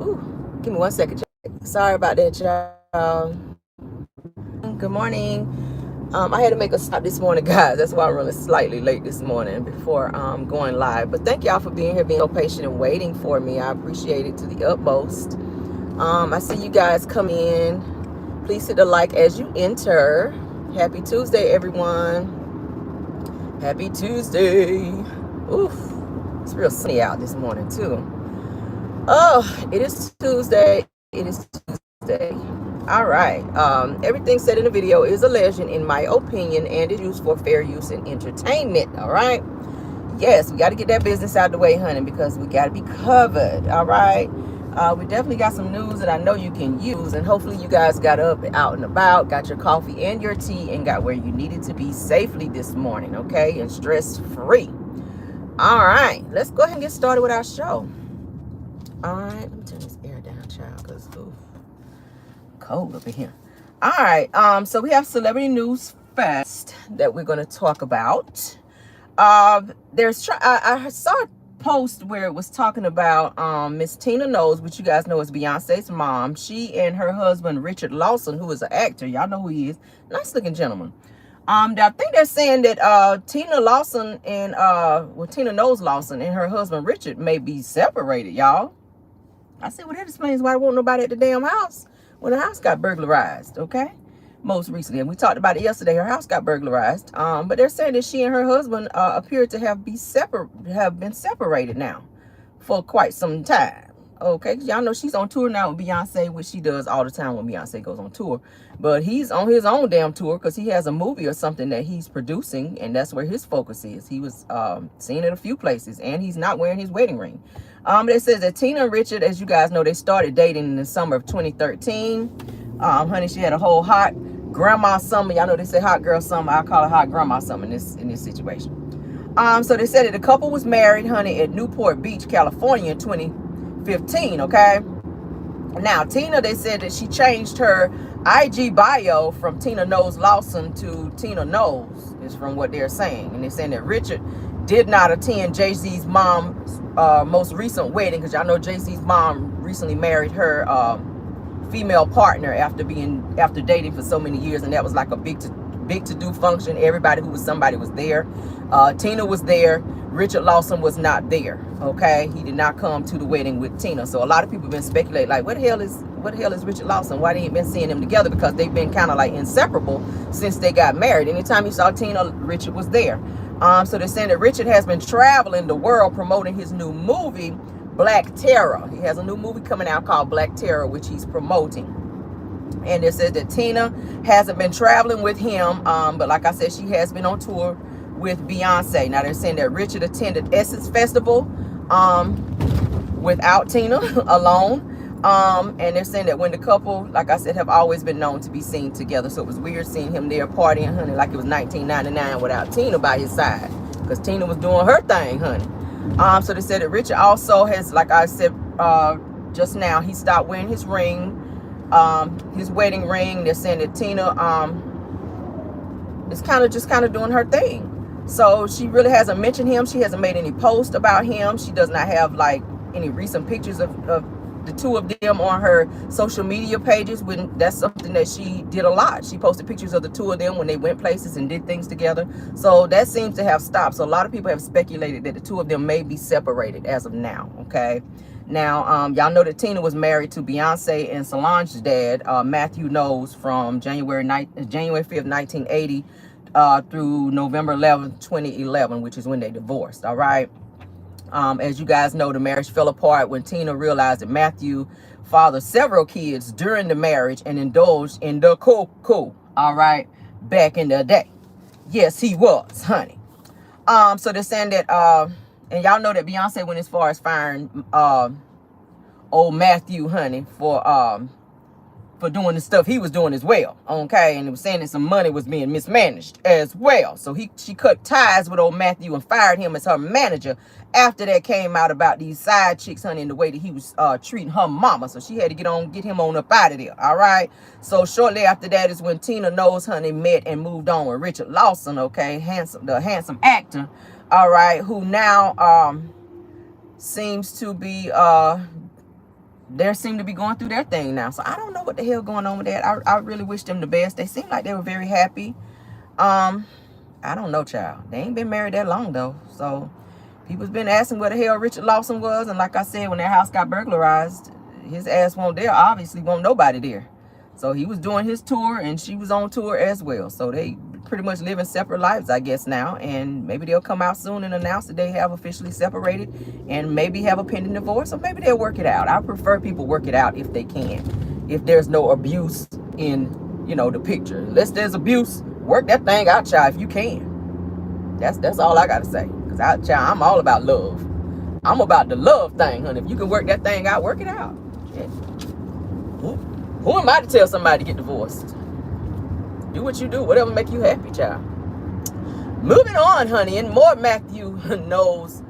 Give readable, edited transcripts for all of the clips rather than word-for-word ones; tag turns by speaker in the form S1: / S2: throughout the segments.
S1: Ooh, give me 1 second. Sorry about that, y'all. Good morning. I had to make a stop this morning, guys. That's why I'm running slightly late this morning before going live. But thank y'all for being here, being so patient and waiting for me. I appreciate it to the utmost. I see you guys come in. Please hit the like as you enter. Happy Tuesday, everyone. Happy Tuesday. Oof, it's real sunny out this morning too. Oh, it is Tuesday. It is Tuesday. All right. Everything said in the video is a legend, in my opinion, and is used for fair use and entertainment. All right. Yes, we got to get that business out of the way, honey, because we got to be covered. All right. We definitely got some news that I know you can use, and hopefully you guys got up and out and about, got your coffee and your tea, and got where you needed to be safely this morning, okay, and stress-free. All right, let's go ahead and get started with our show. All right, let me turn this air down, child, because cold up in here. All right, so we have celebrity news fast that we're going to talk about. I saw a post where it was talking about Miss Tina Knowles, which you guys know is Beyonce's mom. She and her husband Richard Lawson, who is an actor, y'all know who he is, nice looking gentleman. I think they're saying that Tina Knowles Lawson and her husband Richard may be separated, y'all. I said, well, that explains why there wasn't nobody at the damn house when the house got burglarized, okay? Most recently, and we talked about it yesterday, her house got burglarized. But they're saying that she and her husband appear to have been separated now for quite some time. Okay, because y'all know she's on tour now with Beyonce, which she does all the time when Beyonce goes on tour. But he's on his own damn tour because he has a movie or something that he's producing, and that's where his focus is. He was seen in a few places, and he's not wearing his wedding ring. It says that Tina and Richard, as you guys know, they started dating in the summer of 2013. Honey, she had a whole hot grandma summer. Y'all know they say hot girl summer. I call it hot grandma summer in this situation. So they said that the couple was married, honey, at Newport Beach, California in 2015, okay? Now, Tina, they said that she changed her IG bio from Tina Knowles Lawson to Tina Knowles, is from what they're saying. And they're saying that Richard did not attend Jay-Z's mom's most recent wedding, because y'all know Jay-Z's mom recently married her female partner after dating for so many years, and that was like a big to do function. Everybody who was somebody was there. Tina was there. Richard Lawson was not there. Okay, he did not come to the wedding with Tina. So a lot of people have been speculating, like, what the hell is Richard Lawson? Why they ain't been seeing them together? Because they've been kind of like inseparable since they got married. Anytime you saw Tina, Richard was there. So they're saying that Richard has been traveling the world promoting his new movie, Black Terror. He has a new movie coming out called Black Terror, which he's promoting. And it says that Tina hasn't been traveling with him, but like I said, she has been on tour with Beyonce. Now they're saying that Richard attended Essence Festival without Tina alone. And they're saying that when the couple, like I said, have always been known to be seen together. So it was weird seeing him there partying, honey, like it was 1999 without Tina by his side, because Tina was doing her thing, honey. So they said that Richard also has, like I said just now, he stopped wearing his ring, his wedding ring. They're saying that Tina is kind of doing her thing. So she really hasn't mentioned him. She hasn't made any posts about him. She does not have like any recent pictures of the two of them on her social media pages. When that's something that she did a lot. She posted pictures of the two of them when they went places and did things together. So that seems to have stopped. So a lot of people have speculated that the two of them may be separated as of now. Okay. Now, y'all know that Tina was married to Beyonce and Solange's dad, Matthew Knowles, from January 5th, 1980 through November 11th, 2011, which is when they divorced. All right. As you guys know, the marriage fell apart when Tina realized that Matthew fathered several kids during the marriage and indulged in the cocoa. All right. Back in the day. Yes, he was, honey. So they're saying that, and y'all know that Beyonce went as far as firing old Matthew, honey, for doing the stuff he was doing as well. Okay, and it was saying that some money was being mismanaged as well. So she cut ties with old Matthew and fired him as her manager after that came out about these side chicks, honey, and the way that he was treating her mama. So she had to get him on up out of there. All right. So shortly after that is when Tina Knowles, honey, met and moved on with Richard Lawson. Okay, the handsome actor. All right, who now seems to be they seem to be going through their thing now. So I don't know what the hell going on with that. I really wish them the best. They seem like they were very happy. I don't know, child. They ain't been married that long though. So people's been asking where the hell Richard Lawson was. And like I said, when their house got burglarized, his ass won't there. Obviously won't nobody there. So he was doing his tour and she was on tour as well. So they pretty much living separate lives, I guess, now. And maybe they'll come out soon and announce that they have officially separated and maybe have a pending divorce, or maybe they'll work it out. I prefer people work it out if they can, if there's no abuse in, you know, the picture. Unless there's abuse, work that thing out, child, if you can. That's all I gotta say. Because I'm all about love. I'm about the love thing, honey. If you can work that thing out, work it out. Yeah. Who am I to tell somebody to get divorced? Do what you do, whatever make you happy, child. Moving on, honey, and more Matthew Knowles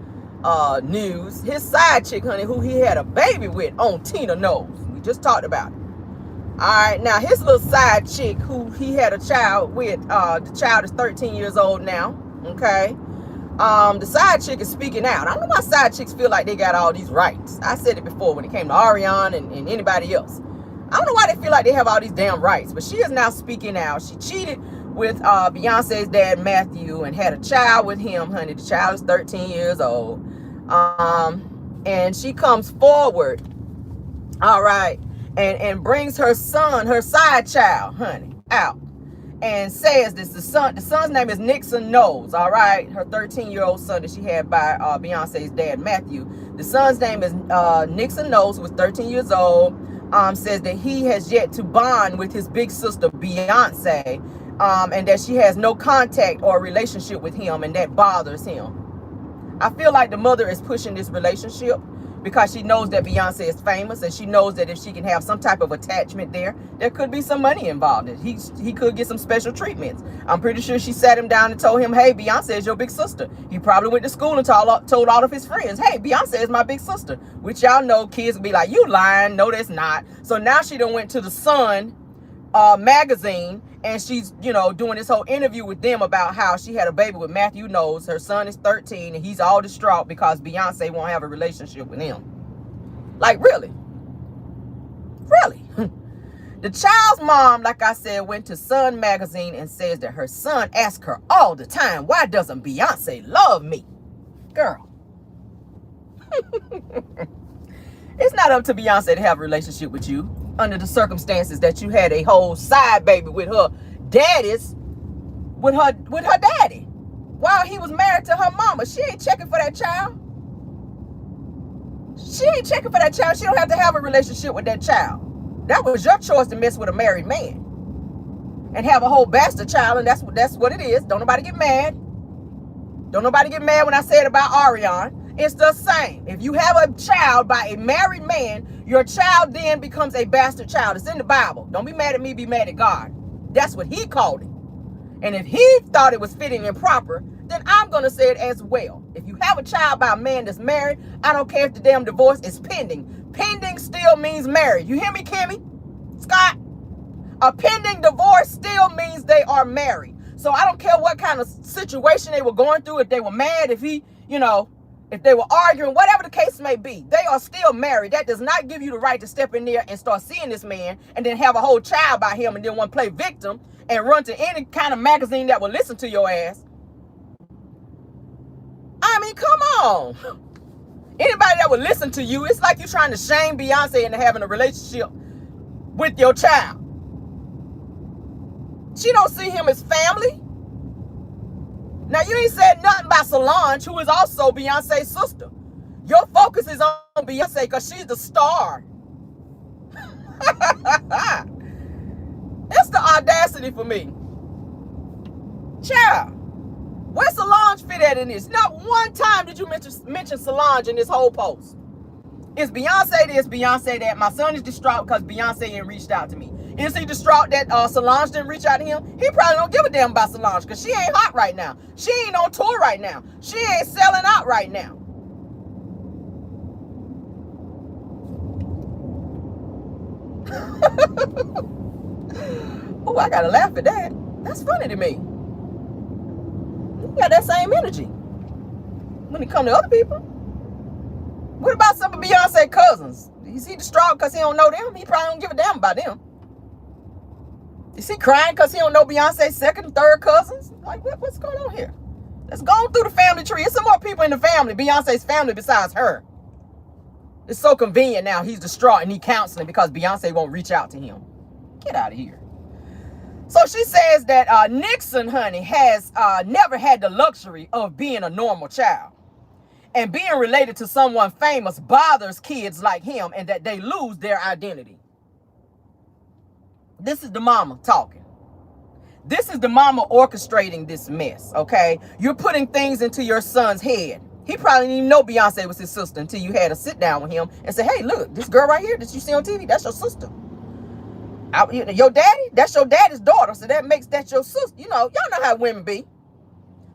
S1: news. His side chick, honey, who he had a baby with on Tina Knowles. We just talked about it. All right, now his little side chick who he had a child with, the child is 13 years old now, okay? The side chick is speaking out. I don't know why side chicks feel like they got all these rights. I said it before when it came to Ariana and anybody else. I don't know why they feel like they have all these damn rights, but she is now speaking out. She cheated with Beyonce's dad, Matthew, and had a child with him, honey. The child is 13 years old. And she comes forward, all right, and brings her son, her side child, honey, out. And says this, the son's name is Nixon Knowles, all right? Her 13-year-old son that she had by Beyonce's dad, Matthew. The son's name is Nixon Knowles, who was 13 years old. Says that he has yet to bond with his big sister Beyonce, and that she has no contact or relationship with him, and that bothers him. I feel like the mother is pushing this relationship because she knows that Beyonce is famous, and she knows that if she can have some type of attachment there could be some money involved. He could get some special treatments. I'm pretty sure she sat him down and told him, hey, Beyonce is your big sister. He probably went to school and told all of his friends, hey, Beyonce is my big sister, which y'all know kids will be like, you lying. No, that's not. So now she done went to the Sun magazine, and she's, you know, doing this whole interview with them about how she had a baby with Matthew Knowles. Her son is 13 and he's all distraught because Beyonce won't have a relationship with him. Like, really? Really? The child's mom, like I said, went to Sun magazine and says that her son asks her all the time, why doesn't Beyonce love me? Girl. It's not up to Beyonce to have a relationship with you under the circumstances that you had a whole side baby with her daddy's, with her daddy while he was married to her mama. She ain't checking for that child. She ain't checking for that child. She don't have to have a relationship with that child. That was your choice to mess with a married man and have a whole bastard child, and that's what it is. Don't nobody get mad. Don't nobody get mad when I say it about Ariana. It's the same. If you have a child by a married man, your child then becomes a bastard child. It's in the Bible. Don't be mad at me, be mad at God. That's what he called it. And if he thought it was fitting and proper, then I'm going to say it as well. If you have a child by a man that's married, I don't care if the damn divorce is pending. Pending still means married. You hear me, Kimmy? Scott? A pending divorce still means they are married. So I don't care what kind of situation they were going through, if they were mad, if he, you know, if they were arguing, whatever the case may be, they are still married. That does not give you the right to step in there and start seeing this man and then have a whole child by him and then want to play victim and run to any kind of magazine that will listen to your ass. I mean, come on. Anybody that would listen to you, it's like you're trying to shame Beyonce into having a relationship with your child. She don't see him as family. Now, you ain't said nothing about Solange, who is also Beyonce's sister. Your focus is on Beyonce because she's the star. It's the audacity for me. Child, where's Solange fit at in this? Not one time did you mention Solange in this whole post. It's Beyonce this, Beyonce that. My son is distraught because Beyonce ain't reached out to me. Is he distraught that Solange didn't reach out to him? He probably don't give a damn about Solange because she ain't hot right now. She ain't on tour right now. She ain't selling out right now. Oh, I gotta laugh at that. That's funny to me. You got that same energy when it comes to other people. What about some of Beyonce's cousins? Is he distraught because he don't know them? He probably don't give a damn about them. Is he crying because he don't know Beyonce's second and third cousins? Like, what's going on here? Let's go through the family tree. There's some more people in the family, Beyonce's family, besides her. It's so convenient now. He's distraught and he counseling because Beyonce won't reach out to him. Get out of here. So she says that Nixon, honey, has never had the luxury of being a normal child. And being related to someone famous bothers kids like him, and that they lose their identity. This is the mama talking. This is the mama orchestrating this mess, okay? You're putting things into your son's head. He probably didn't even know Beyonce was his sister until you had to sit down with him and say, hey, look, this girl right here that you see on TV, that's your sister. Your daddy, that's your daddy's daughter, so that makes that your sister. You know, y'all know how women be.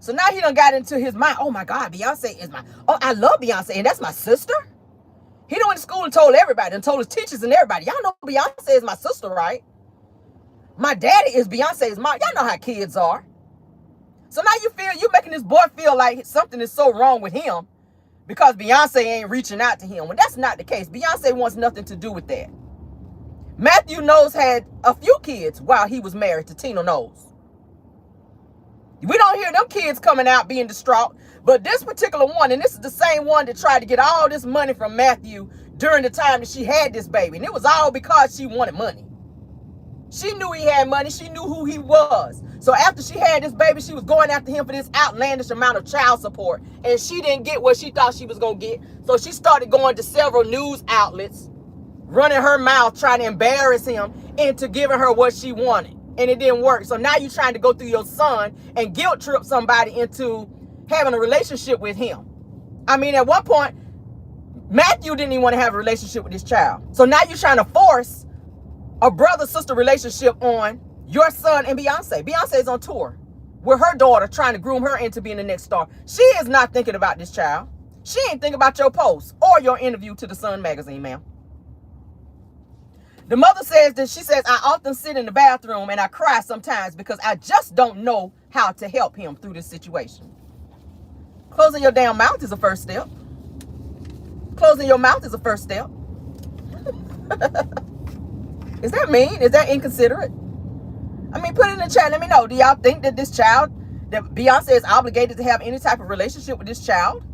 S1: So now he done got into his mind, oh my God, Beyonce is oh, I love Beyonce, and that's my sister? He done went to school and told everybody, and told his teachers and everybody, y'all know Beyonce is my sister, right? My daddy is Beyonce's mom. Y'all know how kids are. So now you're making this boy feel like something is so wrong with him because Beyonce ain't reaching out to him. When that's not the case. Beyonce wants nothing to do with that. Matthew Knowles had a few kids while he was married to Tina Knowles. We don't hear them kids coming out being distraught. But this particular one, and this is the same one that tried to get all this money from Matthew during the time that she had this baby. And it was all because she wanted money. She knew he had money. She knew who he was. So after she had this baby, she was going after him for this outlandish amount of child support. And she didn't get what she thought she was going to get. So she started going to several news outlets, running her mouth, trying to embarrass him into giving her what she wanted. And it didn't work. So now you're trying to go through your son and guilt trip somebody into having a relationship with him. I mean, at one point, Matthew didn't even want to have a relationship with this child. So now you're trying to force a brother-sister relationship on your son and Beyonce. Beyonce is on tour with her daughter, trying to groom her into being the next star. She is not thinking about this child. She ain't thinking about your post or your interview to the Sun magazine, ma'am. The mother says that she says, I often sit in the bathroom and I cry sometimes because I just don't know how to help him through this situation. Closing your damn mouth is a first step. Closing your mouth is a first step. Is that mean? Is that inconsiderate? I mean, put it in the chat. Let me know. Do y'all think that this child, that Beyonce is obligated to have any type of relationship with this child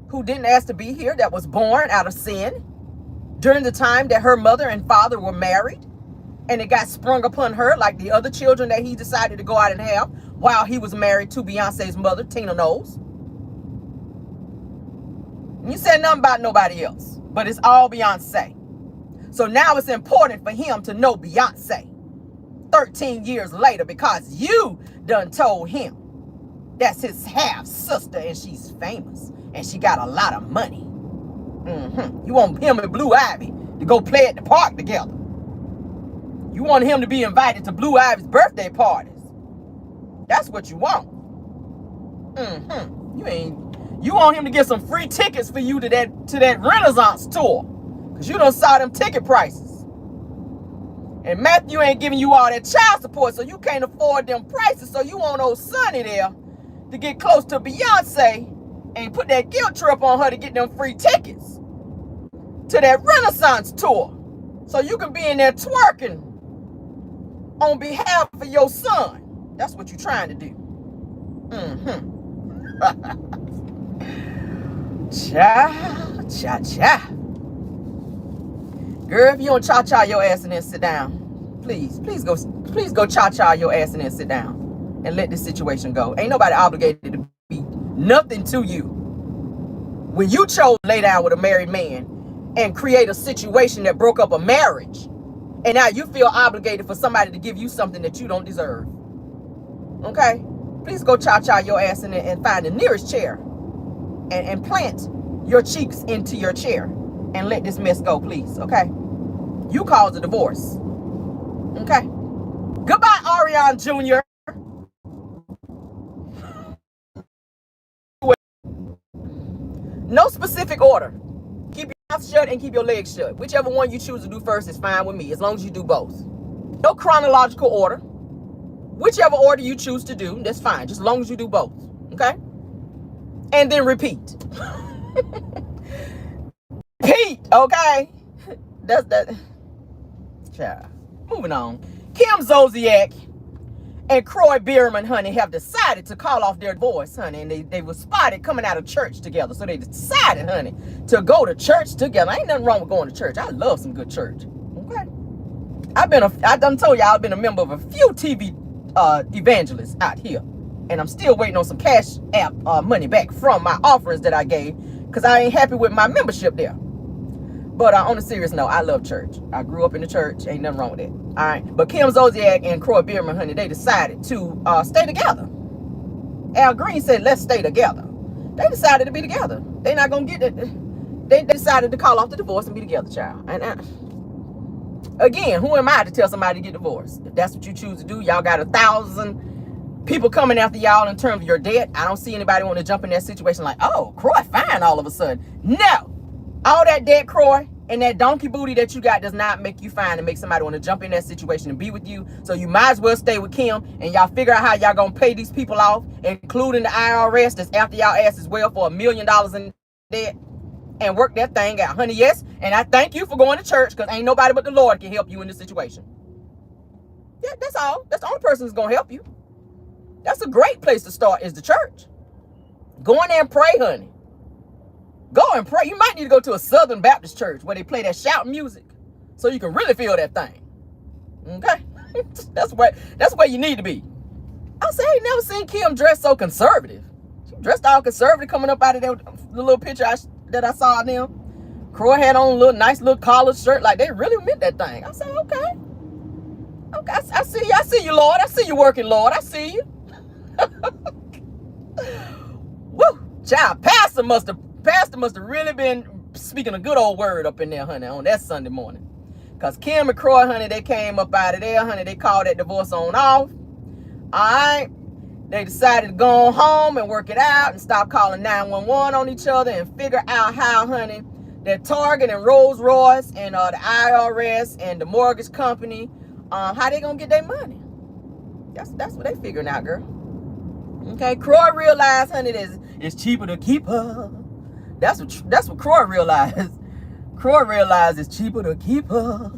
S1: who didn't ask to be here, that was born out of sin during the time that her mother and father were married, and it got sprung upon her like the other children that he decided to go out and have while he was married to Beyonce's mother, Tina Knowles? And you said nothing about nobody else, but it's all Beyonce. So now it's important for him to know Beyonce 13 years later because you done told him that's his half sister and she's famous and she got a lot of money. You want him and Blue Ivy to go play at the park together. You want him to be invited to Blue Ivy's birthday parties. That's what you want. You want him to get some free tickets for you to that Renaissance tour. Because you done saw them ticket prices. And Matthew ain't giving you all that child support, so you can't afford them prices. So you want old Sonny there to get close to Beyonce and put that guilt trip on her to get them free tickets to that Renaissance tour. So you can be in there twerking on behalf of your son. That's what you're trying to do. Cha. Girl, if you don't cha-cha your ass and then sit down, please go cha-cha your ass and then sit down and let this situation go. Ain't nobody obligated to be nothing to you. When you chose to lay down with a married man and create a situation that broke up a marriage, and now you feel obligated for somebody to give you something that you don't deserve. Okay? Please go cha-cha your ass in there and find the nearest chair and plant your cheeks into your chair and let this mess go, please. Okay? You caused a divorce. Okay? Goodbye, Ariana Jr. No specific order. Keep your mouth shut and keep your legs shut. Whichever one you choose to do first is fine with me, as long as you do both. No chronological order. Whichever order you choose to do, that's fine, just as long as you do both. Okay? And then repeat. repeat, okay? That's that. Child. Moving on. Kim Zolciak and Croy Bierman, honey, have decided to call off their divorce, honey. And they were spotted coming out of church together. So they decided, honey, to go to church together. Ain't nothing wrong with going to church. I love some good church. Okay. I done told y'all I've been a member of a few TV evangelists out here. And I'm still waiting on some Cashapp money back from my offerings that I gave. Because I ain't happy with my membership there. But on a serious note, I love church. I grew up in the church. Ain't nothing wrong with that. All right. But Kim Zolciak and Croy Bierman, honey, they decided to stay together. Al Green said, let's stay together. They decided to be together. They're not going to get it. They decided to call off the divorce and be together, child. And again, who am I to tell somebody to get divorced? If that's what you choose to do, y'all got 1,000 people coming after y'all in terms of your debt. I don't see anybody want to jump in that situation like, oh, Croy fine all of a sudden. No. All that debt, Croy, and that donkey booty that you got does not make you fine and make somebody want to jump in that situation and be with you. So you might as well stay with Kim and y'all figure out how y'all going to pay these people off, including the IRS that's after y'all ass as well for $1 million in debt, and work that thing out. Honey, yes. And I thank you for going to church because ain't nobody but the Lord can help you in this situation. Yeah, that's all. That's the only person that's going to help you. That's a great place to start is the church. Go in there and pray, honey. Go and pray. You might need to go to a Southern Baptist church where they play that shout music so you can really feel that thing. Okay? That's where you need to be. I say, I ain't never seen Kim dressed so conservative. She dressed all conservative coming up out of there, the little picture that I saw of them. Croy had on a nice little collared shirt. Like, they really meant that thing. I say, okay. Okay, I see you. I see you, Lord. I see you working, Lord. I see you. Woo! Child, Pastor must have really been speaking a good old word up in there, honey, on that Sunday morning. Because Kim and Croy, honey, they came up out of there, honey. They called that divorce on off. All right. They decided to go home and work it out and stop calling 911 on each other and figure out how, honey, that Target and Rolls Royce and the IRS and the mortgage company, how they going to get their money. That's what they figuring out, girl. Okay, Croy realized, honey, that it's cheaper to keep her. That's what Croy realized. Croy realized it's cheaper to keep her.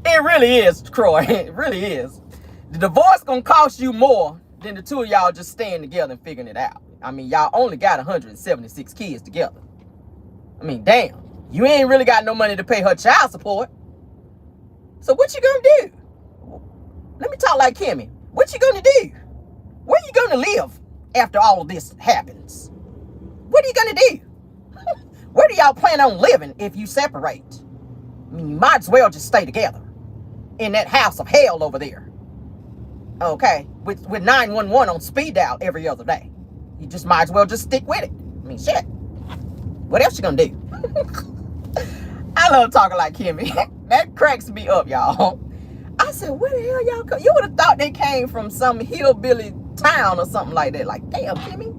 S1: It really is, Croy. It really is. The divorce gonna cost you more than the two of y'all just staying together and figuring it out. I mean, y'all only got 176 kids together. I mean, damn. You ain't really got no money to pay her child support. So what you gonna do? Let me talk like Kimmy. What you gonna do? Where you gonna live after all of this happens? What are you gonna do? Where do y'all plan on living if you separate? I mean, you might as well just stay together in that house of hell over there. Okay, with 911 on speed dial every other day. You just might as well just stick with it. I mean, shit. What else you gonna do? I love talking like Kimmy. That cracks me up, y'all. I said, where the hell y'all come? You would have thought they came from some hillbilly town or something like that. Like, damn, Kimmy.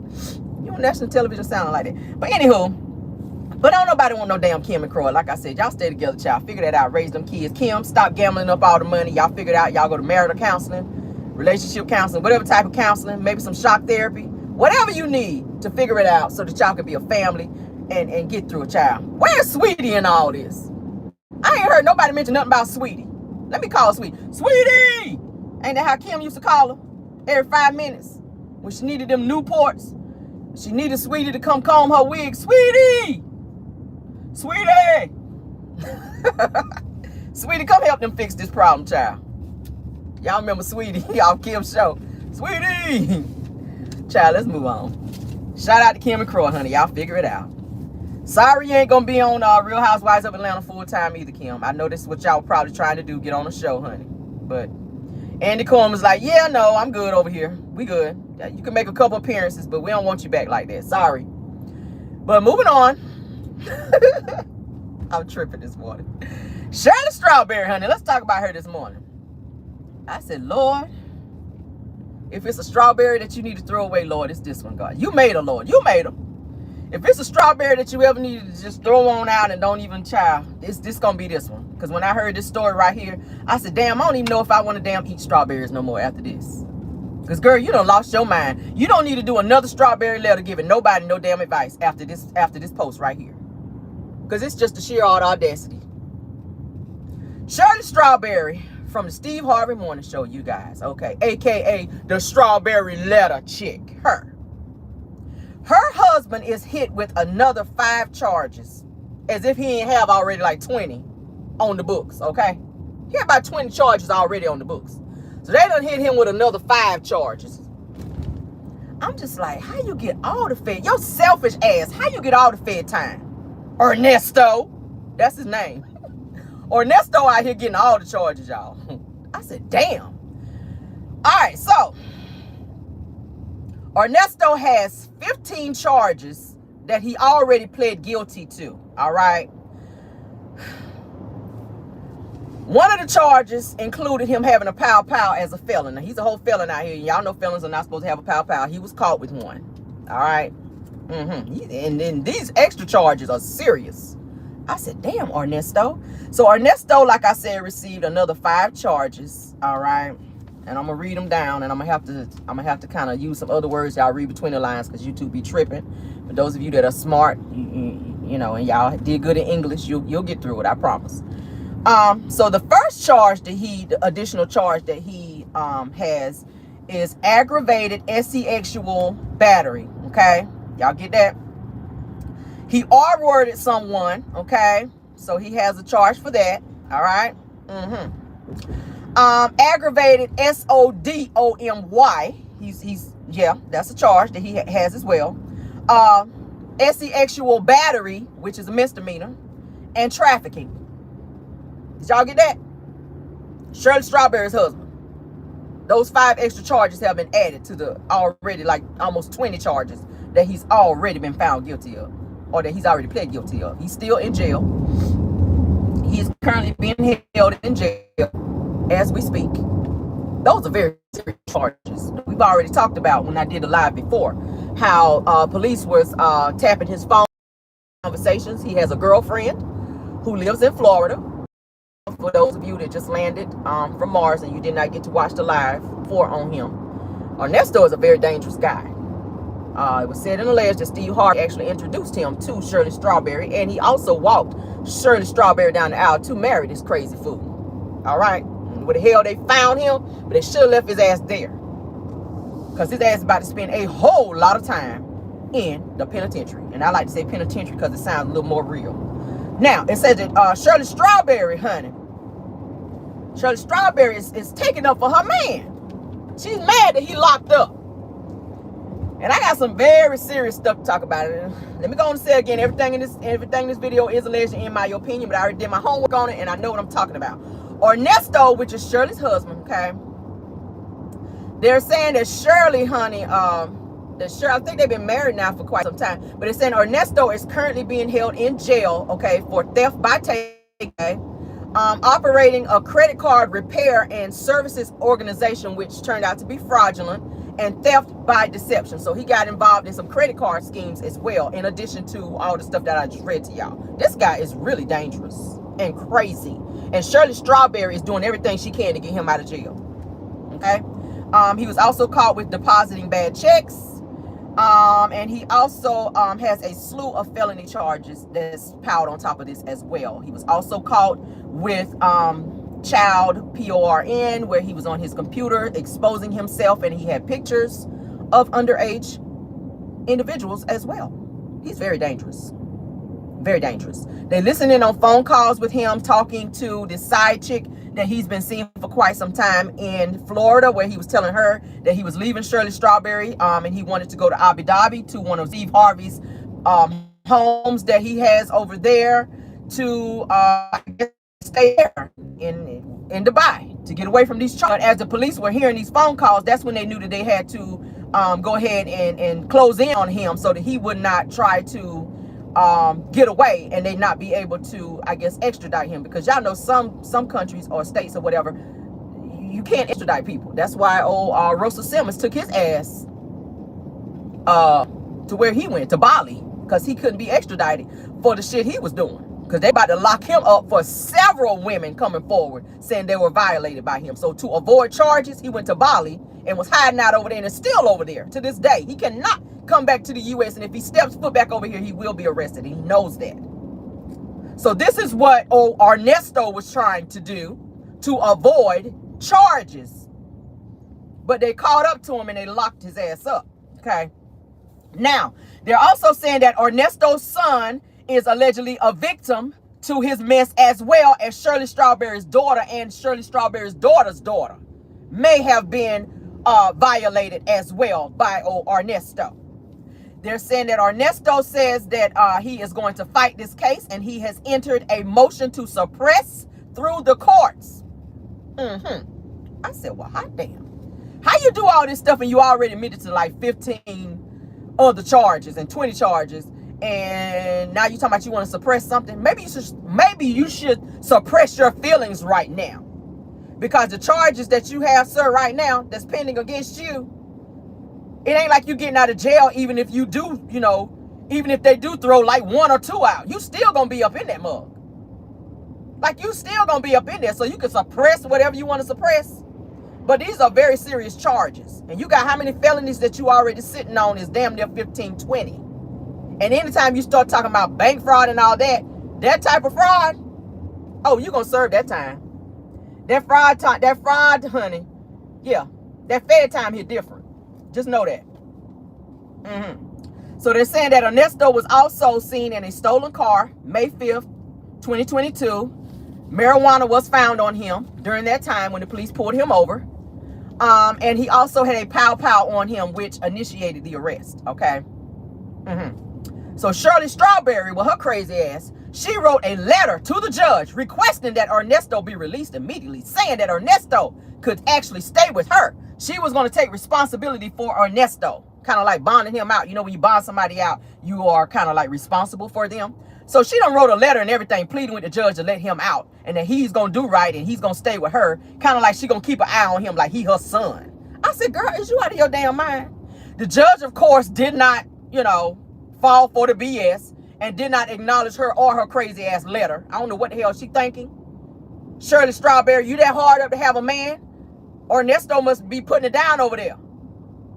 S1: You on national television sounding like that. But anywho, but don't nobody want no damn Kim and Croy. Like I said, y'all stay together, child. Figure that out. Raise them kids. Kim, stop gambling up all the money. Y'all figure it out. Y'all go to marital counseling, relationship counseling, whatever type of counseling, maybe some shock therapy, whatever you need to figure it out so that y'all can be a family and get through a child. Where's Sweetie in all this? I ain't heard nobody mention nothing about Sweetie. Let me call Sweetie. Sweetie! Ain't that how Kim used to call her? Every 5 minutes. When she needed them Newports. She needed Sweetie to come comb her wig. Sweetie! Sweetie! Sweetie, come help them fix this problem, child. Y'all remember Sweetie? Y'all Kim's show. Sweetie! Child, let's move on. Shout out to Kim and Croy, honey. Y'all figure it out. Sorry you ain't gonna be on Real Housewives of Atlanta full time either, Kim. I know this is what y'all probably trying to do, get on the show, honey. But Andy Coleman's like, yeah, no, I'm good over here. We good. You can make a couple appearances, but we don't want you back like that. Sorry. But moving on. I'm tripping this morning. Shirley Strawberry, honey. Let's talk about her this morning. I said, Lord, if it's a strawberry that you need to throw away, Lord, it's this one, God. You made her, Lord. You made her. If it's a strawberry that you ever needed to just throw on out and don't even child, this gonna be this one. Because when I heard this story right here, I said, damn, I don't even know if I want to damn eat strawberries no more after this. Because, girl, you done lost your mind. You don't need to do another strawberry letter giving nobody no damn advice after this post right here. Because it's just the sheer audacity. Shirley Strawberry from the Steve Harvey Morning Show, you guys. Okay. AKA the strawberry letter chick. Her husband is hit with another 5 charges. As if he ain't have already like 20 on the books. Okay. He had about 20 charges already on the books. So they done hit him with another 5 charges. I'm just like, how you get all the fed? Your selfish ass, how you get all the fed time? Ernesto, that's his name. Ernesto out here getting all the charges, y'all. I said, damn. All right, so Ernesto has 15 charges that he already pled guilty to. All right. One of the charges included him having a pow-pow as a felon. Now, he's a whole felon out here. Y'all know felons are not supposed to have a pow-pow. He was caught with one. All right. And then these extra charges are serious. I said, damn, Ernesto. So Ernesto, like I said, received another 5 charges. All right. And I'm gonna read them down, and I'm gonna have to kind of use some other words y'all read between the lines, because YouTube be tripping. But those of you that are smart, you know, and y'all did good in English, you'll get through it, I promise. So the first charge that the additional charge that he has is aggravated sexual battery. Okay, y'all get that? He R-worded someone. Okay, so he has a charge for that. All right. Aggravated sodomy. Yeah, that's a charge that he has as well. Sexual battery, which is a misdemeanor, and trafficking. Did y'all get that? Shirley Strawberry's husband. Those 5 extra charges have been added to the already like almost 20 charges that he's already been found guilty of, or that he's already pled guilty of. He's still in jail. He is currently being held in jail as we speak. Those are very serious charges. We've already talked about when I did a live before how police was tapping his phone conversations. He has a girlfriend who lives in Florida. For those of you that just landed from Mars and you did not get to watch the live on him, Ernesto is a very dangerous guy. It was said and alleged that Steve Harvey actually introduced him to Shirley Strawberry, and he also walked Shirley Strawberry down the aisle to marry this crazy fool. All right, where the hell they found him, but they should have left his ass there, because his ass is about to spend a whole lot of time in the penitentiary. And I like to say penitentiary because it sounds a little more real. Now, it says that Shirley Strawberry, honey, Shirley Strawberry is taking up for her man. She's mad that he locked up. And I got some very serious stuff to talk about. Let me go on and say again, everything in this video is alleged in my opinion, but I already did my homework on it and I know what I'm talking about. Ernesto, which is Shirley's husband, okay? They're saying that Shirley, honey, I think they've been married now for quite some time, but it's saying Ernesto is currently being held in jail, okay, for theft by take, operating a credit card repair and services organization, which turned out to be fraudulent, and theft by deception. So he got involved in some credit card schemes as well, in addition to all the stuff that I just read to y'all. This guy is really dangerous and crazy, and Shirley Strawberry is doing everything she can to get him out of jail, okay? He was also caught with depositing bad checks. And he also has a slew of felony charges that's piled on top of this as well. He was also caught with child PORN, where he was on his computer exposing himself, and he had pictures of underage individuals as well. He's very dangerous. Very dangerous. They listen in on phone calls with him talking to this side chick that he's been seeing for quite some time in Florida, where he was telling her that he was leaving Shirley Strawberry and he wanted to go to Abu Dhabi to one of Steve Harvey's homes that he has over there to stay there in Dubai to get away from these charges. As the police were hearing these phone calls, that's when they knew that they had to go ahead and close in on him so that he would not try to get away and they not be able to, I guess, extradite him, because y'all know some countries or states or whatever, you can't extradite people. That's why Russell Simmons took his ass to where he went, to Bali, because he couldn't be extradited for the shit he was doing, because they about to lock him up for several women coming forward saying they were violated by him. So to avoid charges, he went to Bali and was hiding out over there and is still over there to this day. He cannot come back to the U.S. and if he steps foot back over here, he will be arrested. He knows that. So this is what Ernesto was trying to do to avoid charges. But they caught up to him and they locked his ass up. Okay. Now, they're also saying that Ernesto's son is allegedly a victim to his mess, as well as Shirley Strawberry's daughter and Shirley Strawberry's daughter's daughter may have been violated as well by Ernesto. They're saying that Ernesto says that he is going to fight this case and he has entered a motion to suppress through the courts. I said, well, hot damn. How you do all this stuff and you already admitted to like 15 other charges and 20 charges, and now you talking about you want to suppress something? Maybe you should suppress your feelings right now, because the charges that you have, sir, right now that's pending against you, it ain't like you getting out of jail. Even if you do, you know, even if they do throw like 1 or 2 out, you still gonna be up in that mug. Like, you still gonna be up in there, so you can suppress whatever you want to suppress. But these are very serious charges. And you got how many felonies that you already sitting on is damn near 15, 20. And anytime you start talking about bank fraud and all that, that type of fraud, oh, you're going to serve that time. That fraud, honey, yeah, that Fed time here different. Just know that. So they're saying that Ernesto was also seen in a stolen car, May 5th, 2022. Marijuana was found on him during that time when the police pulled him over. And he also had a pow-pow on him, which initiated the arrest, okay? So Shirley Strawberry, with her crazy ass, she wrote a letter to the judge requesting that Ernesto be released immediately, saying that Ernesto could actually stay with her. She was going to take responsibility for Ernesto, kind of like bonding him out. You know, when you bond somebody out, you are kind of like responsible for them. So she done wrote a letter and everything, pleading with the judge to let him out, and that he's going to do right and he's going to stay with her, kind of like she going to keep an eye on him like he her son. I said, girl, is you out of your damn mind? The judge, of course, did not, you know, fall for the BS and did not acknowledge her or her crazy ass letter. I don't know what the hell she thinking. Shirley Strawberry, you that hard up to have a man? Ernesto must be putting it down over there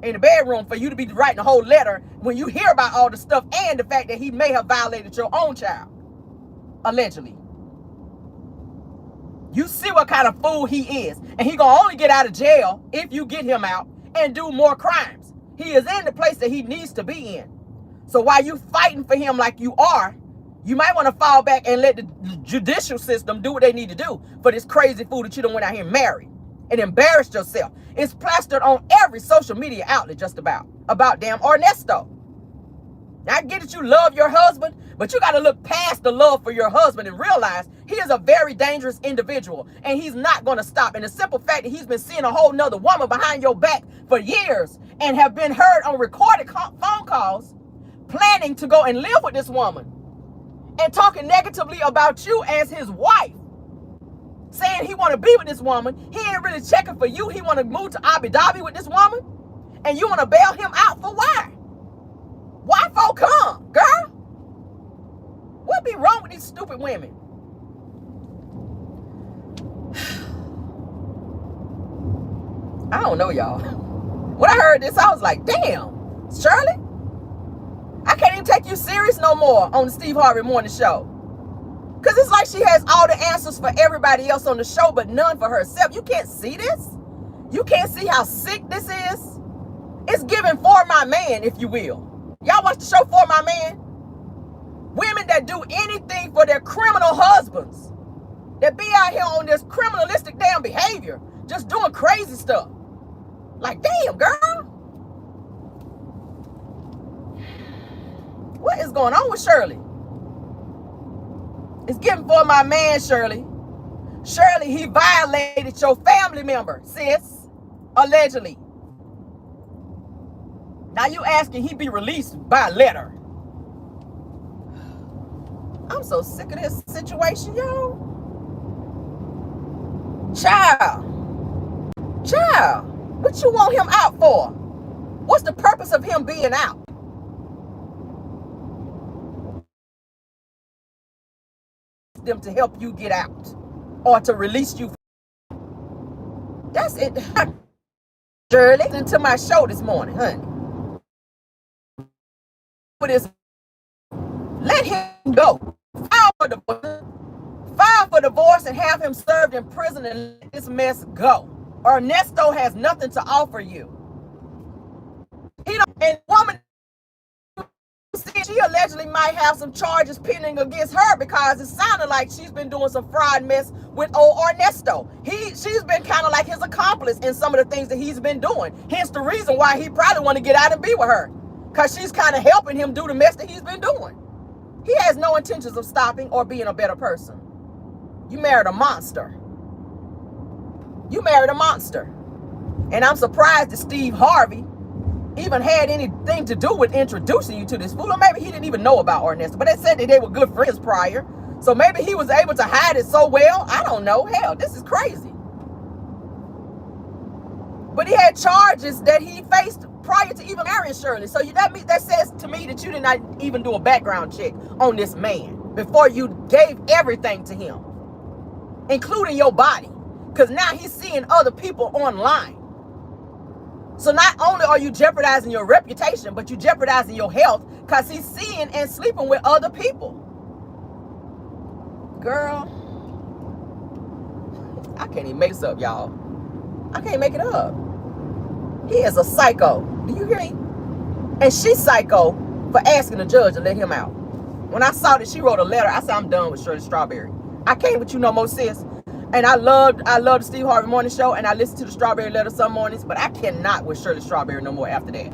S1: in the bedroom for you to be writing a whole letter when you hear about all the stuff and the fact that he may have violated your own child, allegedly. You see what kind of fool he is, and he gonna only get out of jail if you get him out and do more crimes. He is in the place that he needs to be in. So while you fighting for him like you are, you might want to fall back and let the judicial system do what they need to do for this crazy fool that you done went out here and married and embarrassed yourself. It's plastered on every social media outlet just about damn Ernesto. Now, I get that you love your husband, but you got to look past the love for your husband and realize he is a very dangerous individual and he's not going to stop. And the simple fact that he's been seeing a whole nother woman behind your back for years and have been heard on recorded phone calls planning to go and live with this woman and talking negatively about you as his wife, saying he want to be with this woman. He ain't really checking for you. He want to move to Abu Dhabi with this woman, and you want to bail him out for why? Why folk come, girl? What be wrong with these stupid women? I don't know, y'all. When I heard this, I was like, damn, Shirley, I can't even take you serious no more on the Steve Harvey Morning Show. Because it's like she has all the answers for everybody else on the show, but none for herself. You can't see this? You can't see how sick this is? It's giving For My Man, if you will. Y'all watch the show For My Man? Women that do anything for their criminal husbands. That be out here on this criminalistic damn behavior. Just doing crazy stuff. Like, damn, girl. What is going on with Shirley? It's giving For My Man, Shirley. Shirley, he violated your family member, sis. Allegedly. Now you asking he be released by letter. I'm so sick of this situation, y'all. Child, what you want him out for? What's the purpose of him being out? Them to help you get out or to release you. That's it. Shirley, listen to my show this morning, honey. For this, let him go. File for divorce and have him served in prison and let this mess go. Ernesto has nothing to offer you. He don't, and woman, she allegedly might have some charges pending against her because it sounded like she's been doing some fraud mess with old Ernesto. She's been kind of like his accomplice in some of the things that he's been doing. Hence the reason why he probably want to get out and be with her, because she's kind of helping him do the mess that he's been doing. He has no intentions of stopping or being a better person. You married a monster. You married a monster. And I'm surprised that Steve Harvey even had anything to do with introducing you to this fool. Or maybe he didn't even know about Ernesto. But they said that they were good friends prior. So maybe he was able to hide it so well. I don't know. Hell, this is crazy. But he had charges that he faced prior to even marrying Shirley. So that says to me that you did not even do a background check on this man before you gave everything to him, including your body. Because now he's seeing other people online. So not only are you jeopardizing your reputation, but you're jeopardizing your health because he's seeing and sleeping with other people. Girl, I can't even make this up, y'all. I can't make it up. He is a psycho. Do you hear me? And she's psycho for asking the judge to let him out. When I saw that she wrote a letter, I said, I'm done with Shirley Strawberry. I can't with you no more, sis. And I love the Steve Harvey Morning Show, and I listen to the Strawberry Letter some mornings, but I cannot with Shirley Strawberry no more after that.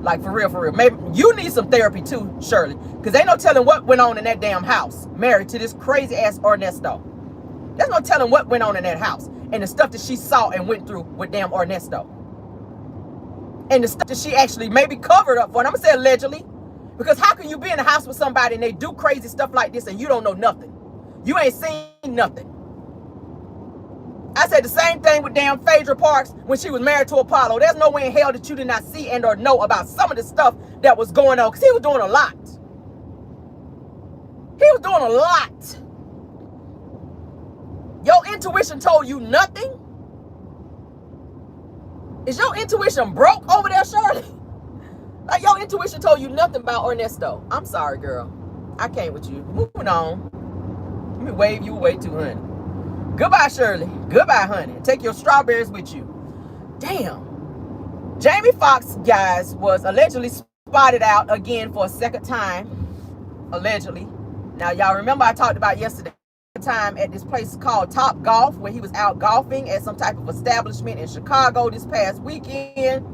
S1: Like, for real, for real. Maybe you need some therapy too, Shirley, because ain't no telling what went on in that damn house, married to this crazy-ass Ernesto. There's no telling what went on in that house, and the stuff that she saw and went through with damn Ernesto. And the stuff that she actually maybe covered up for, and I'm going to say allegedly, because how can you be in the house with somebody and they do crazy stuff like this and you don't know nothing? You ain't seen nothing. I said the same thing with damn Phaedra Parks when she was married to Apollo. There's no way in hell that you did not see and or know about some of the stuff that was going on, because he was doing a lot. He was doing a lot. Your intuition told you nothing? Is your intuition broke over there, Shirley? Like, your intuition told you nothing about Ernesto. I'm sorry, girl. I can't with you. Moving on. Let me wave you away too, honey. Goodbye, Shirley. Goodbye, honey. Take your strawberries with you. Damn. Jamie Foxx, guys, was allegedly spotted out again for a second time. Allegedly. Now, y'all remember I talked about yesterday time at this place called Top Golf, where he was out golfing at some type of establishment in Chicago this past weekend.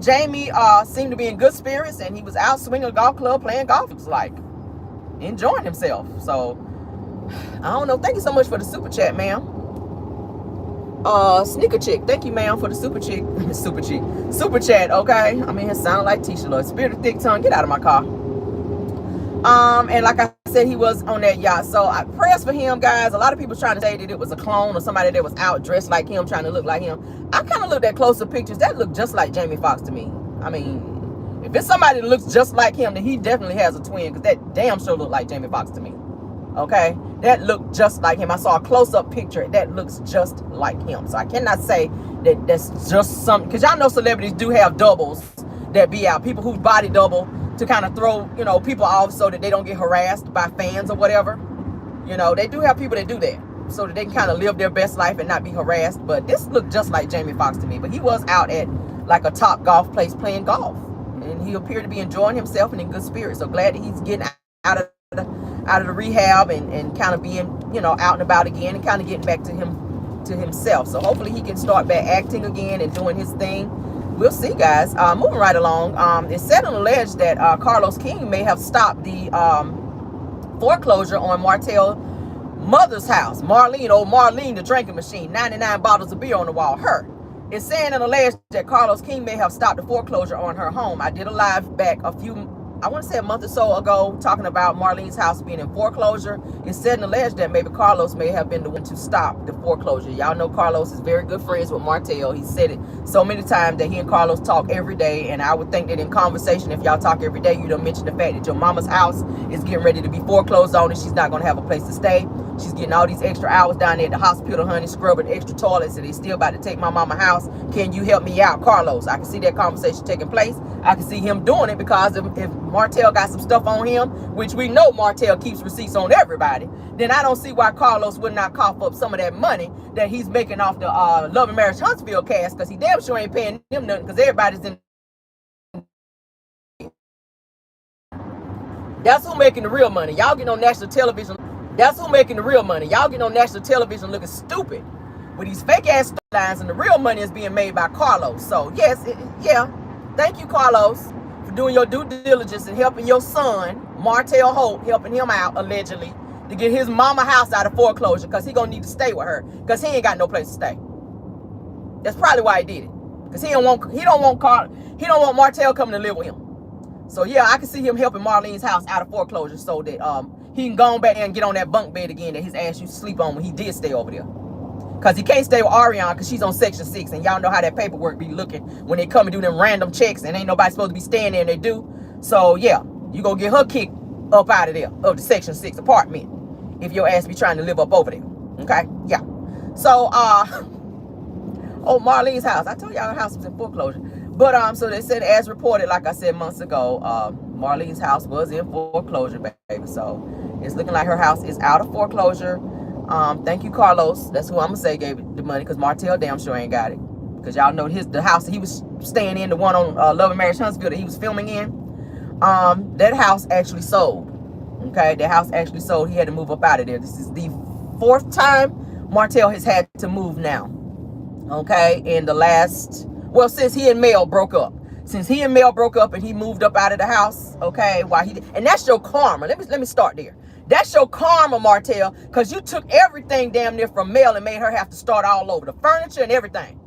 S1: Jamie seemed to be in good spirits, and he was out swinging a golf club playing golf. It was like enjoying himself. So I don't know. Thank you so much for the super chat, ma'am. Sneaker chick, thank you, ma'am, for the super chat. Okay, I mean, it sounded like Tisha Lord. Spirit of thick tongue, get out of my car. And like I said, he was on that yacht. So prayers for him, guys. A lot of people trying to say that it was a clone or somebody that was out dressed like him, trying to look like him. I kind of looked at closer pictures. That looked just like Jamie Foxx to me. I mean, if it's somebody that looks just like him, then he definitely has a twin, because that damn sure looked like Jamie Foxx to me. Okay, that looked just like him. I saw a close-up picture that looks just like him. So I cannot say that that's just something, because y'all know celebrities do have doubles that be out, people who body double to kind of throw, you know, people off so that they don't get harassed by fans or whatever. You know, they do have people that do that so that they can kind of live their best life and not be harassed. But this looked just like Jamie Foxx to me. But he was out at like a Top golf place playing golf, and he appeared to be enjoying himself and in good spirits. So glad that he's getting out of the rehab and kind of being, you know, out and about again and kind of getting back to himself. So hopefully he can start back acting again and doing his thing. We'll see, guys. Moving right along. It's said and alleged that Carlos King may have stopped the foreclosure on Martell mother's house. Marlene, the drinking machine, 99 bottles of beer on the wall. Her. It's saying and alleged that Carlos King may have stopped the foreclosure on her home. I did a live back a month or so ago, talking about Marlene's house being in foreclosure. It's said and alleged that maybe Carlos may have been the one to stop the foreclosure. Y'all know Carlos is very good friends with Martell. He said it so many times that he and Carlos talk every day, and I would think that in conversation, if y'all talk every day, you don't mention the fact that your mama's house is getting ready to be foreclosed on and she's not going to have a place to stay. She's getting all these extra hours down there at the hospital, honey, scrubbing extra toilets, and they still about to take my mama house. Can you help me out, Carlos? I can see that conversation taking place. I can see him doing it because if Martell got some stuff on him, which we know Martell keeps receipts on everybody, then I don't see why Carlos would not cough up some of that money that he's making off the Love and Marriage Huntsville cast, because he damn sure ain't paying them nothing, because everybody's in. That's who making the real money. Y'all getting on national television. That's who making the real money. Y'all getting on national television looking stupid with these fake ass storylines, and the real money is being made by Carlos. So yes, yeah, thank you, Carlos, for doing your due diligence and helping your son, Martell Holt, helping him out allegedly to get his mama house out of foreclosure, because he gonna need to stay with her, because he ain't got no place to stay. That's probably why he did it, because he don't want Martell coming to live with him. So yeah, I can see him helping Marlene's house out of foreclosure so that he can go back there and get on that bunk bed again that his ass used to sleep on when he did stay over there. Because he can't stay with Ariana because she's on Section 6, and y'all know how that paperwork be looking when they come and do them random checks, and ain't nobody supposed to be staying there, and they do. So yeah, you gonna get her kicked up out of there, of the Section 6 apartment, if your ass be trying to live up over there. Okay, yeah. So oh, Marlene's house. I told y'all her house was in foreclosure. But so they said, as reported, like I said months ago, Marlene's house was in foreclosure, baby. So it's looking like her house is out of foreclosure. Thank you, Carlos. That's who I'm gonna say gave the money, because Martell damn sure ain't got it. Because y'all know the house that he was staying in, the one on Love and Marriage Huntsville that he was filming in, that house actually sold. Okay, that house actually sold. He had to move up out of there. This is the 4th time Martell has had to move now. Okay, in the last, well, since he and Mel broke up. Since he and Mel broke up and he moved up out of the house, okay, and that's your karma. Let me start there. That's your karma, Martell, because you took everything damn near from Mel and made her have to start all over. The furniture and everything.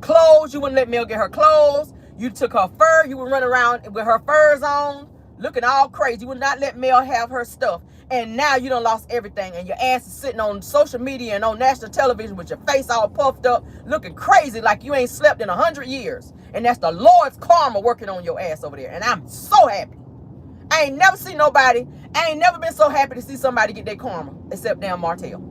S1: Clothes, you wouldn't let Mel get her clothes. You took her fur. You would run around with her furs on, looking all crazy. You would not let Mel have her stuff. And now you done lost everything, and your ass is sitting on social media and on national television with your face all puffed up, looking crazy like you ain't slept in 100 years. And that's the Lord's karma working on your ass over there. And I'm so happy. I ain't never been so happy to see somebody get their karma, except damn Martell.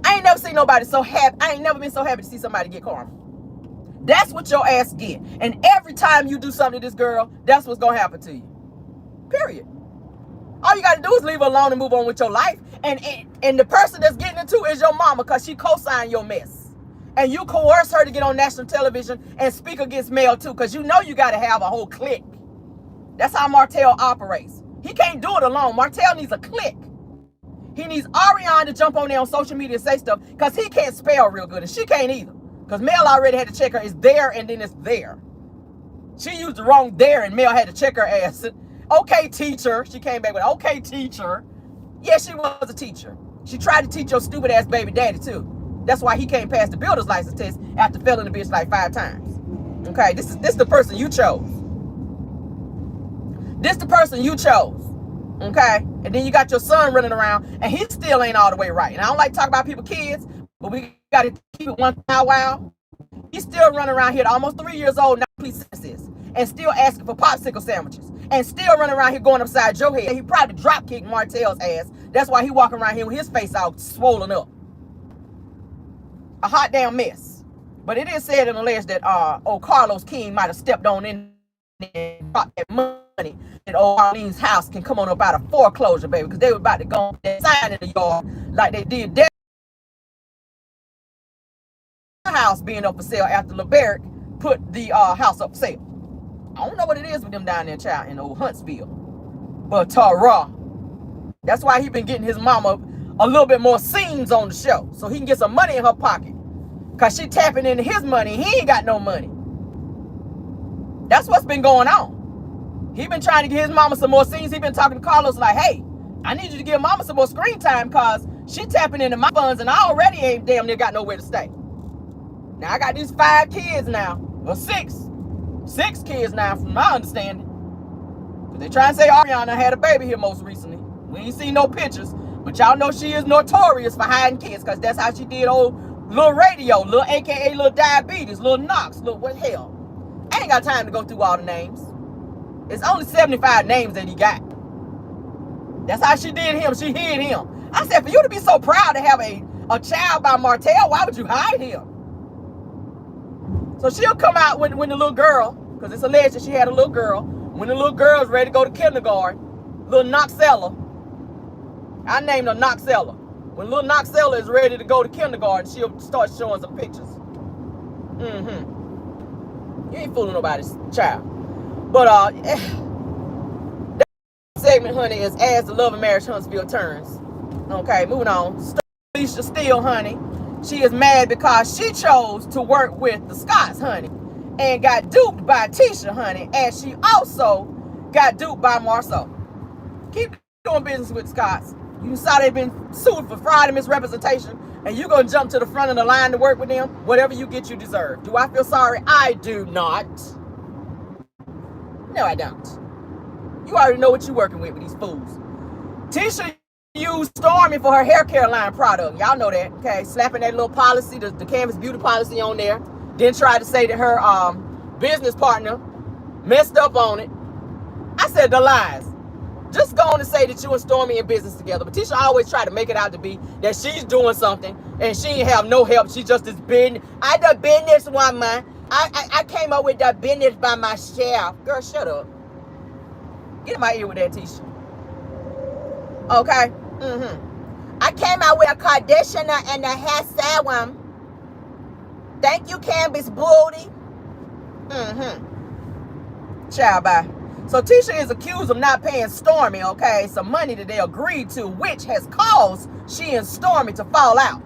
S1: I ain't never seen nobody so happy. I ain't never been so happy to see somebody get karma. That's what your ass get. And every time you do something to this girl, that's what's gonna happen to you. Period. All you got to do is leave her alone and move on with your life. And the person that's getting it too is your mama, because she co-signed your mess. And you coerce her to get on national television and speak against Mel too, because you know you got to have a whole clique. That's how Martell operates. He can't do it alone. Martell needs a clique. He needs Ariana to jump on there on social media and say stuff, because he can't spell real good, and she can't either. Because Mel already had to check her. It's there and then it's there. She used the wrong there, and Mel had to check her ass. Okay, teacher. She came back with, okay, teacher. Yeah, she was a teacher. She tried to teach your stupid ass baby daddy too. That's why he can't pass the builder's license test after failing the bitch like 5 times. Okay, this is the person you chose. This the person you chose. Okay, and then you got your son running around, and he still ain't all the way right. And I don't like to talk about people's kids, but we got to keep it one while. He's still running around here, almost 3 years old now, please senses, and still asking for popsicle sandwiches. And still running around here going upside your head. He probably drop kicked Martell's ass. That's why he walking around here with his face all swollen up. A hot damn mess. But it is said and alleged that Carlos King might have stepped on in and dropped that money that Marlene's house can come on up out of foreclosure, baby. Because they were about to go on that sign in the yard like they did that house being up for sale after LeBerick put the house up for sale. I don't know what it is with them down there, child, in old Huntsville. But Tara, that's why he been getting his mama a little bit more scenes on the show, so he can get some money in her pocket. Because she tapping into his money. He ain't got no money. That's what's been going on. He been trying to get his mama some more scenes. He been talking to Carlos like, hey, I need you to give mama some more screen time, because she tapping into my funds, and I already ain't damn near got nowhere to stay. Now, I got these 5 kids now. Well, 6 kids now, from my understanding. But they try and say Ariana had a baby here most recently. We ain't seen no pictures, but y'all know she is notorious for hiding kids, because that's how she did old little radio, little AKA little diabetes, little Knox, little what hell. I ain't got time to go through all the names. It's only 75 names that he got. That's how she did him. She hid him. I said, for you to be so proud to have a child by Martell, why would you hide him? So she'll come out when the little girl, because it's alleged that she had a little girl. When the little girl's ready to go to kindergarten, little Knoxella, I named her Knoxella. When little Knoxella is ready to go to kindergarten, she'll start showing some pictures. You ain't fooling nobody's child. But that segment, honey, is As the Love and Marriage Huntsville Turns. Okay, moving on. Stormisha still, honey. She is mad because she chose to work with the Scotts, honey, and got duped by Tisha, honey, and she also got duped by Marceau. Keep doing business with Scotts. You saw they've been sued for fraud and misrepresentation, and you're going to jump to the front of the line to work with them? Whatever you get, you deserve. Do I feel sorry? I do not. No, I don't. You already know what you're working with these fools. Tisha used Stormy for her hair care line product. Y'all know that, okay? Slapping that little policy, the Canvas Beauty policy on there. Then tried to say that her business partner messed up on it. I said the lies. Just go on to say that you and Stormy in business together. But Tisha always try to make it out to be that she's doing something and she ain't have no help. She just is business. I the business woman. I came up with the business by myself. Girl, shut up. Get in my ear with that, Tisha. Okay? I came out with a conditioner and a hair serum. Thank you, Canvas Booty. Child, bye. So Tisha is accused of not paying Stormy, okay, some money that they agreed to, which has caused she and Stormy to fall out,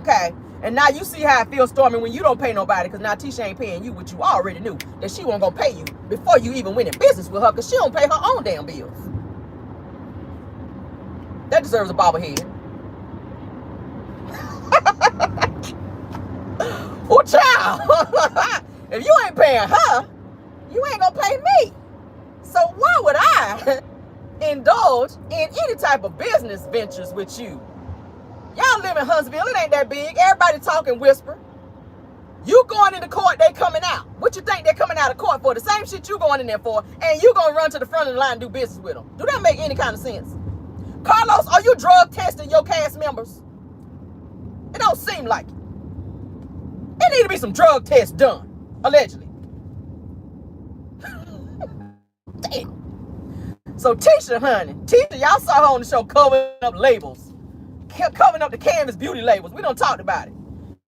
S1: okay? And now you see how it feels, Stormy, when you don't pay nobody, because now Tisha ain't paying you, which you already knew, that she wasn't going to pay you before you even went in business with her, because she don't pay her own damn bills. That deserves a bobblehead. Oh, child. If you ain't paying her, you ain't going to pay me. So why would I indulge in any type of business ventures with you? Y'all live in Huntsville. It ain't that big. Everybody talking whisper. You going into court, they coming out. What you think they're coming out of court for? The same shit you going in there for, and you going to run to the front of the line and do business with them. Do that make any kind of sense? Carlos, are you drug testing your cast members? It don't seem like it. There need to be some drug tests done, allegedly. Damn. So Tisha, honey, y'all saw her on the show covering up labels. Covering up the Canvas Beauty labels. We done talked about it.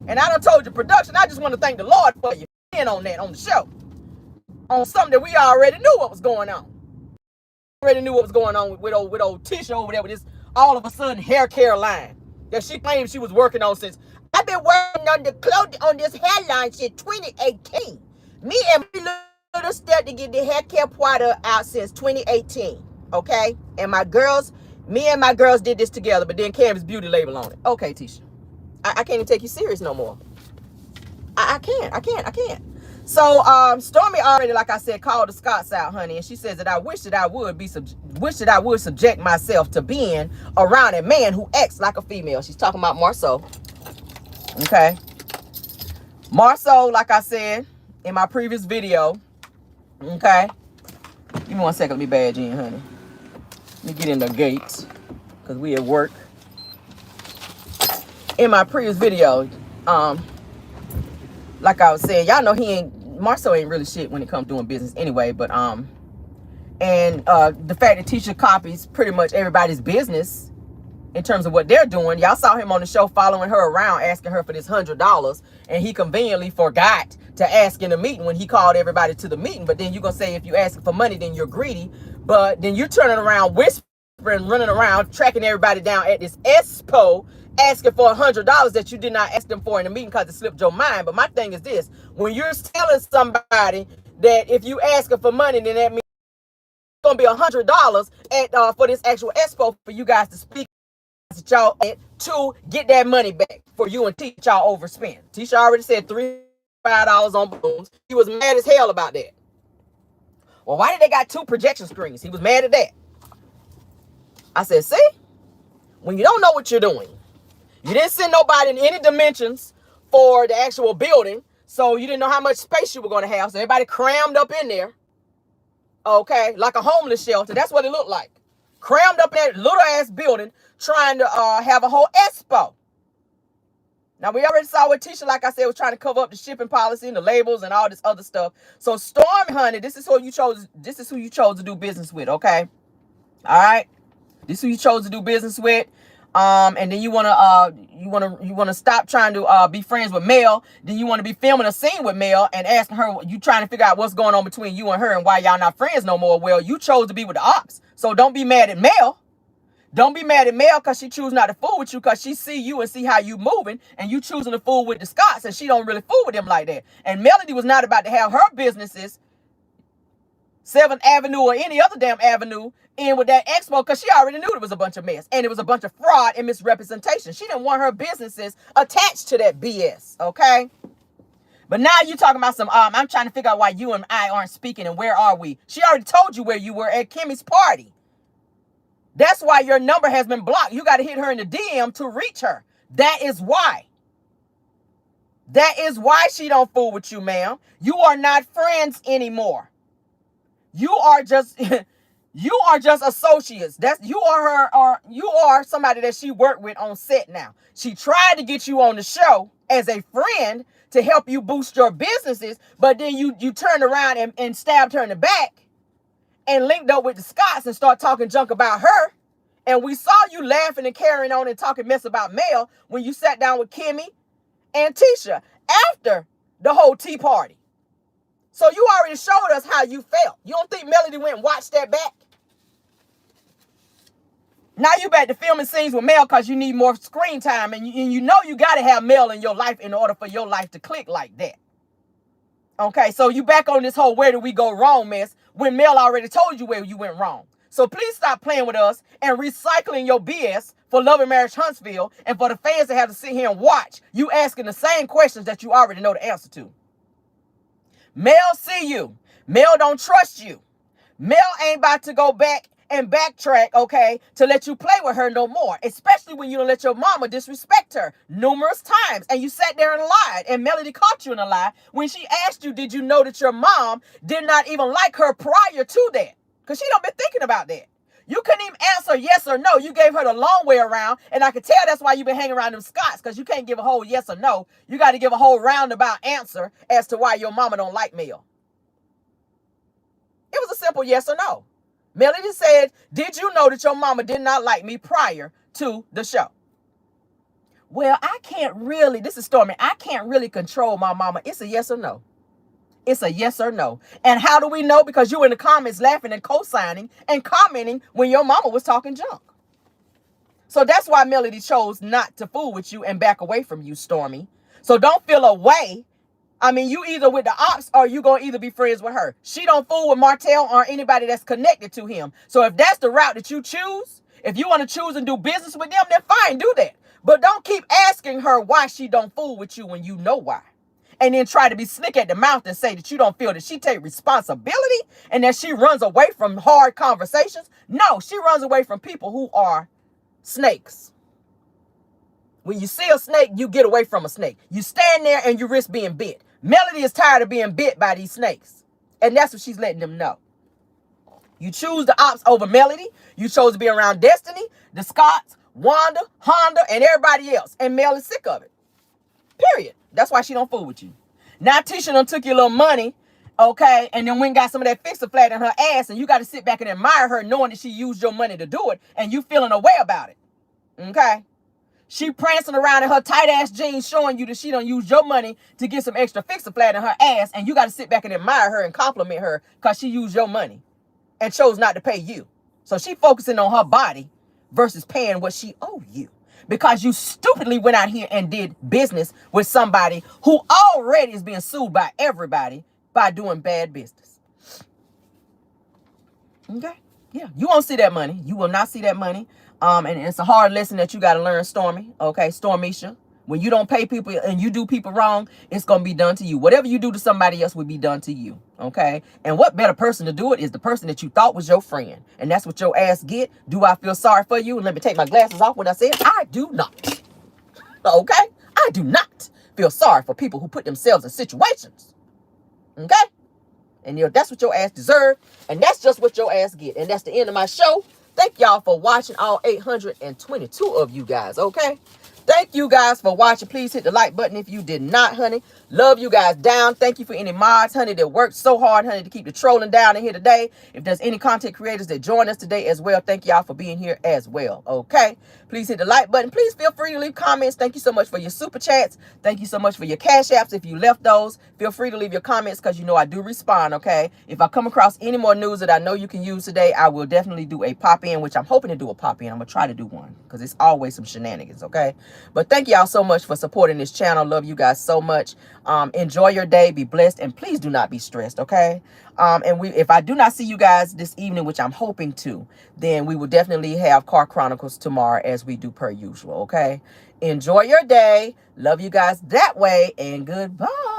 S1: And I done told you production, I just want to thank the Lord for you being on that, on the show. On something that we already knew what was going on. Already knew what was going on with old Tisha over there with this all of a sudden hair care line that she claimed she was working on since. I've been working on the clothing on this hairline since 2018. Me and my little step to get the hair care product out since 2018. Okay? And me and my girls did this together, but then Canvas Beauty label on it. Okay, Tisha. I can't even take you serious no more. I can't. So Stormy already, like I said, called the Scotts out, honey, and she says that I wish that I would subject myself to being around a man who acts like a female. She's talking about Marceau. Okay. Marceau, like I said in my previous video. Okay. Give me 1 second. Let me badge in, honey. Let me get in the gate because we at work. In my previous video, like I was saying, y'all know Marceau ain't really shit when it comes to doing business anyway, but the fact that Tisha copies pretty much everybody's business in terms of what they're doing. Y'all saw him on the show following her around, asking her for this $100, and he conveniently forgot to ask in the meeting when he called everybody to the meeting. But then you're gonna say if you ask for money, then you're greedy. But then you're turning around, whispering, running around, tracking everybody down at this expo, asking for $100 that you did not ask them for in the meeting because it slipped your mind. But my thing is this: when you're telling somebody that if you ask for money, then that means it's gonna be $100 at for this actual expo for you guys to speak y'all to get that money back for you and Tisha y'all overspend. Tisha already said $3-5 on balloons. He was mad as hell about that. Well, why did they got 2 projection screens? He was mad at that. I said, see, when you don't know what you're doing, you didn't send nobody in any dimensions for the actual building, so you didn't know how much space you were going to have, so everybody crammed up in there, okay, like a homeless shelter. That's what it looked like. crammed up in that little ass building trying to have a whole expo. Now, we already saw what Tisha, like I said, was trying to cover up the shipping policy and the labels and all this other stuff. So, Stormy, honey, this is who you chose to do business with, okay? All right? This is who you chose to do business with. And then you wanna stop trying to be friends with Mel. Then you want to be filming a scene with Mel and asking her, you trying to figure out what's going on between you and her and why y'all not friends no more. Well, you chose to be with the ops. So don't be mad at Mel. Don't be mad at Mel because she choose not to fool with you because she see you and see how you moving and you choosing to fool with the Scotts and she don't really fool with them like that. And Melody was not about to have her businesses, 7th Avenue or any other damn avenue, in with that expo because she already knew it was a bunch of mess and it was a bunch of fraud and misrepresentation. She didn't want her businesses attached to that BS, okay? But now you talking about some, I'm trying to figure out why you and I aren't speaking and where are we? She already told you where you were at Kimmy's party. That's why your number has been blocked. You got to hit her in the DM to reach her. That is why. That is why she don't fool with you, ma'am. You are not friends anymore. You are just you are just associates. You are somebody that she worked with on set now. She tried to get you on the show as a friend to help you boost your businesses, but then you turned around and stabbed her in the back and linked up with the Scotts and start talking junk about her. And we saw you laughing and carrying on and talking mess about Mel when you sat down with Kimmy and Tisha after the whole tea party. So you already showed us how you felt. You don't think Melody went and watched that back? Now you back to filming scenes with Mel because you need more screen time. And you know you got to have Mel in your life in order for your life to click like that. Okay, so you back on this whole where do we go wrong mess when Mel already told you where you went wrong. So please stop playing with us and recycling your BS for Love and Marriage Huntsville and for the fans to have to sit here and watch you asking the same questions that you already know the answer to. Mel see you. Mel don't trust you. Mel ain't about to go back and backtrack, okay, to let you play with her no more, especially when you don't let your mama disrespect her numerous times. And you sat there and lied, and Melody caught you in a lie when she asked you, did you know that your mom did not even like her prior to that? Because she don't been thinking about that. You couldn't even answer yes or no. You gave her the long way around, and I could tell that's why you've been hanging around them Scotts, because you can't give a whole yes or no. You got to give a whole roundabout answer as to why your mama don't like Mel. It was a simple yes or no. Melody said, did you know that your mama did not like me prior to the show? Well, I can't really, this is Stormy, I can't really control my mama. It's a yes or no. It's a yes or no. And how do we know? Because you were in the comments laughing and co-signing and commenting when your mama was talking junk. So that's why Melody chose not to fool with you and back away from you, Stormy. So don't feel away. I mean, you either with the ops or you going to either be friends with her. She don't fool with Martell or anybody that's connected to him. So if that's the route that you choose, if you want to choose and do business with them, then fine, do that. But don't keep asking her why she don't fool with you when you know why. And then try to be slick at the mouth and say that you don't feel that she take responsibility and that she runs away from hard conversations. No, she runs away from people who are snakes. When you see a snake, you get away from a snake. You stand there and you risk being bit. Melody is tired of being bit by these snakes. And that's what she's letting them know. You choose the ops over Melody. You chose to be around Destiny, the Scotts, Wanda, Honda, and everybody else. And Mel is sick of it. Period. That's why she don't fool with you. Now Tisha done took your little money, okay, and then went and got some of that Fix-A-Flat in her ass, and you got to sit back and admire her knowing that she used your money to do it, and you feeling a way about it. Okay? She prancing around in her tight-ass jeans showing you that she done use your money to get some extra Fix-A-Flat in her ass, and you got to sit back and admire her and compliment her because she used your money and chose not to pay you. So she focusing on her body versus paying what she owe you. Because you stupidly went out here and did business with somebody who already is being sued by everybody by doing bad business. Okay? Yeah, you won't see that money. You will not see that money. And it's a hard lesson that you got to learn, Stormy. Okay, Stormisha. When you don't pay people and you do people wrong, it's going to be done to you. Whatever you do to somebody else will be done to you. Okay? And what better person to do it is the person that you thought was your friend. And that's what your ass get. Do I feel sorry for you? And let me take my glasses off when I said I do not. Okay? I do not feel sorry for people who put themselves in situations. Okay? And that's what your ass deserve. And that's just what your ass get. And that's the end of my show. Thank y'all for watching, all 822 of you guys, okay? Thank you guys for watching. Please hit the like button if you did not, honey. Love you guys down. Thank you for any mods, honey, that worked so hard, honey, to keep the trolling down in here today. If there's any content creators that join us today as well, thank y'all for being here as well, okay? Please hit the like button. Please feel free to leave comments. Thank you so much for your super chats. Thank you so much for your cash apps. If you left those, feel free to leave your comments because you know I do respond, okay? If I come across any more news that I know you can use today, I will definitely do a pop-in, which I'm hoping to do a pop-in. I'm going to try to do one because it's always some shenanigans, okay? But thank y'all so much for supporting this channel. Love you guys so much. Enjoy your day. Be blessed. And please do not be stressed, okay? If I do not see you guys this evening, which I'm hoping to, then we will definitely have Car Chronicles tomorrow as we do per usual, okay? Enjoy your day. Love you guys that way. And goodbye.